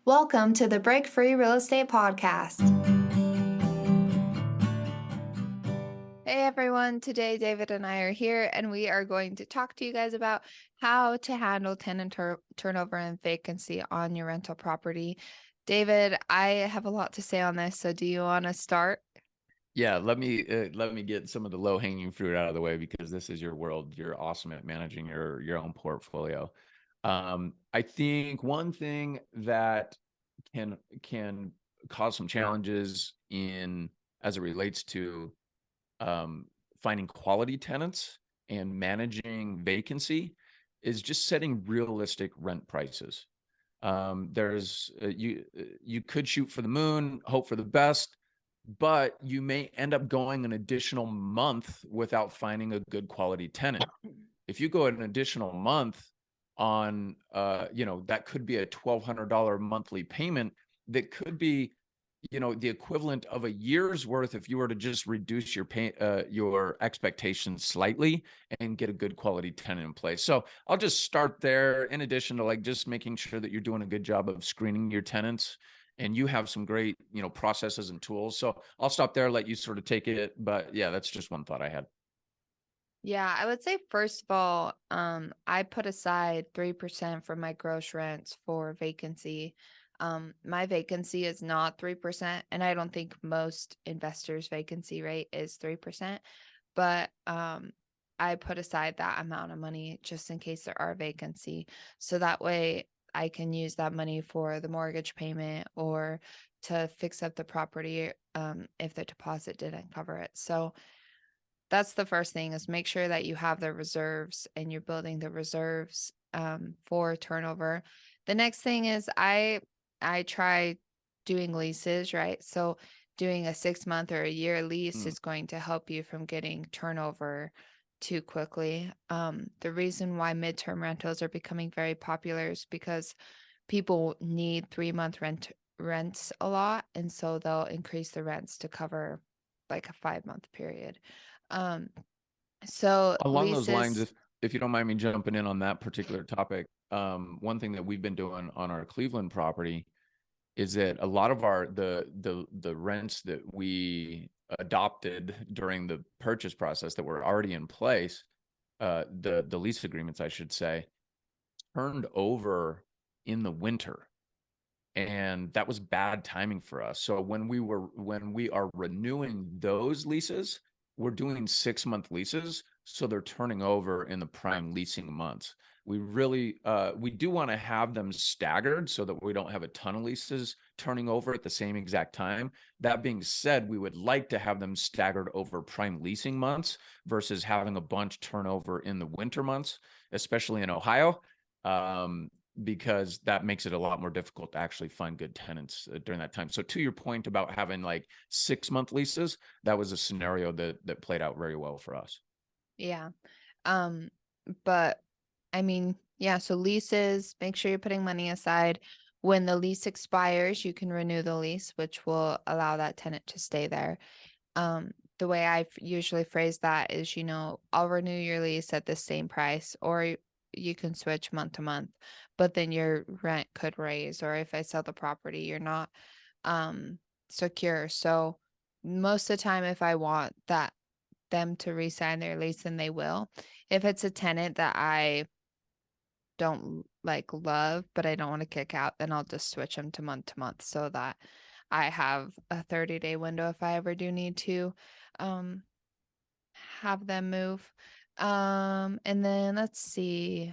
Welcome to the Break Free Real Estate Podcast. Hey everyone, today David and I are here and we are going to talk to you guys about how to handle tenant turnover and vacancy on your rental property. David, I have a lot to say on this, so do you want to start? Yeah, let me get some of the low-hanging fruit out of the way because this is your world. You're awesome at managing your own portfolio. I think one thing that can cause some challenges in as it relates to um, finding quality tenants and managing vacancy is just setting realistic rent prices. There's you could shoot for the moon, hope for the best, but you may end up going an additional month without finding a good quality tenant. If you go an additional month on, that could be a $1,200 monthly payment that could be, the equivalent of a year's worth if you were to just reduce your expectations slightly and get a good quality tenant in place. So I'll just start there. In addition to just making sure that you're doing a good job of screening your tenants, and you have some great, processes and tools. So I'll stop there, let you sort of take it. But yeah, that's just one thought I had. Yeah, I would say first of all, I put aside 3% from my gross rents for vacancy. My vacancy is not 3%, and I don't think most investors' vacancy rate is 3%, but I put aside that amount of money just in case there are vacancy. So that way I can use that money for the mortgage payment or to fix up the property if the deposit didn't cover it. So that's the first thing, is make sure that you have the reserves and you're building the reserves for turnover. The next thing is I try doing leases, right? So doing a 6 month or a year lease Mm. is going to help you from getting turnover too quickly. The reason why midterm rentals are becoming very popular is because people need 3 month rents a lot, and so they'll increase the rents to cover like a 5 month period. Um, so Along those lines, leases, if you don't mind me jumping in on that particular topic, one thing that we've been doing on our Cleveland property is that a lot of the rents that we adopted during the purchase process that were already in place, the lease agreements, I should say, turned over in the winter, and that was bad timing for us. So when we are renewing those leases, we're doing 6 month leases, so they're turning over in the prime leasing months. We do want to have them staggered so that we don't have a ton of leases turning over at the same exact time. That being said, we would like to have them staggered over prime leasing months versus having a bunch turnover in the winter months, especially in Ohio. Um, because that makes it a lot more difficult to actually find good tenants during that time. So to your point about having like 6 month leases, that was a scenario that played out very well for us. yeah. Um, but I mean, yeah, so leases, make sure you're putting money aside. When the lease expires, you can renew the lease, which will allow that tenant to stay there. The way I usually phrase that is, I'll renew your lease at the same price, or you can switch month to month, but then your rent could raise, or if I sell the property, you're not secure. So most of the time, if I want them to re-sign their lease, then they will. If it's a tenant that I don't like love, but I don't want to kick out, then I'll just switch them to month so that I have a 30-day window if I ever do need to um have them move. And then let's see.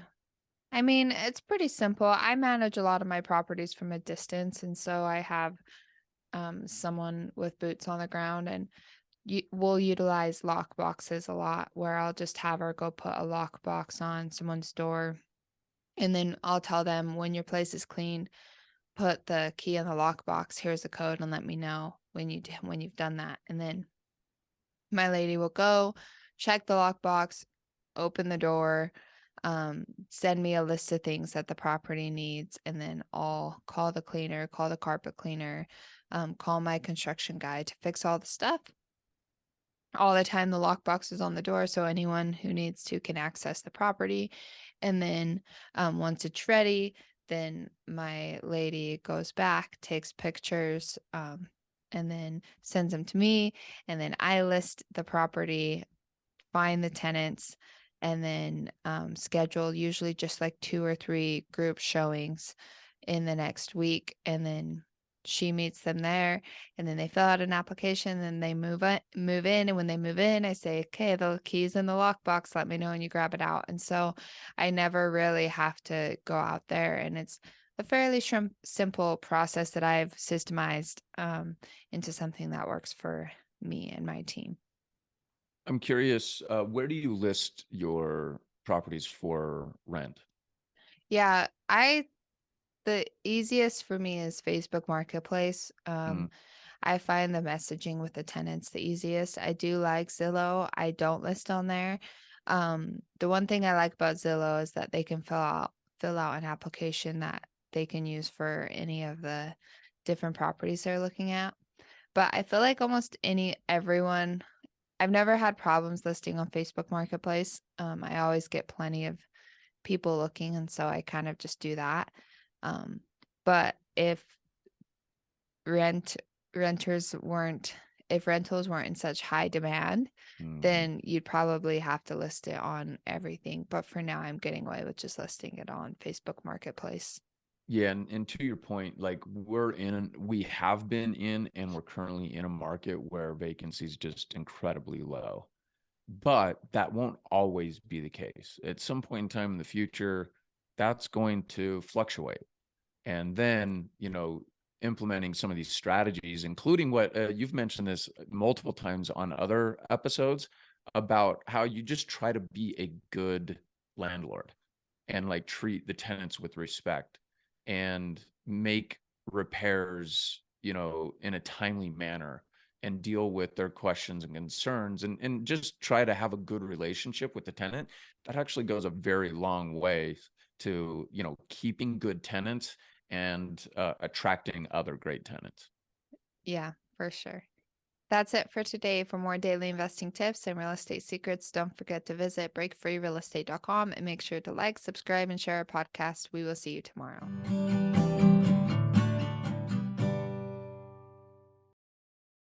I mean, it's pretty simple. I manage a lot of my properties from a distance, and so I have someone with boots on the ground, and we'll utilize lock boxes a lot, where I'll just have her go put a lock box on someone's door, and then I'll tell them, when your place is clean, put the key in the lockbox. Here's the code, and let me know when you've done that. And then my lady will go check the lockbox, open the door, send me a list of things that the property needs, and then I'll call the cleaner, call the carpet cleaner, call my construction guy to fix all the stuff. All the time, the lockbox is on the door, so anyone who needs to can access the property. And then once it's ready, then my lady goes back, takes pictures, and then sends them to me. And then I list the property, find the tenants, and then schedule usually just like 2 or 3 group showings in the next week. And then she meets them there, and then they fill out an application, and they move in. And when they move in, I say, okay, the key's in the lockbox. Let me know when you grab it out. And so I never really have to go out there. And it's a fairly simple process that I've systemized into something that works for me and my team. I'm curious, where do you list your properties for rent? Yeah, the easiest for me is Facebook Marketplace. Mm, I find the messaging with the tenants the easiest. I do like Zillow. I don't list on there. The one thing I like about Zillow is that they can fill out an application that they can use for any of the different properties they're looking at. But I feel like almost everyone, I've never had problems listing on Facebook Marketplace. I always get plenty of people looking, and so I kind of just do that. Um, but rent renters weren't if rentals weren't in such high demand, mhm. then you'd probably have to list it on everything. But for now, I'm getting away with just listing it on Facebook Marketplace. Yeah, and to your point, like we have been in, and we're currently in a market where vacancy is just incredibly low. But that won't always be the case. At some point in time in the future, that's going to fluctuate. And then, implementing some of these strategies, including what you've mentioned this multiple times on other episodes about how you just try to be a good landlord and like treat the tenants with respect and make repairs, in a timely manner and deal with their questions and concerns and just try to have a good relationship with the tenant. That actually goes a very long way to, keeping good tenants and attracting other great tenants. Yeah, for sure. That's it for today. For more daily investing tips and real estate secrets, don't forget to visit breakfreerealestate.com and make sure to like, subscribe, and share our podcast. We will see you tomorrow.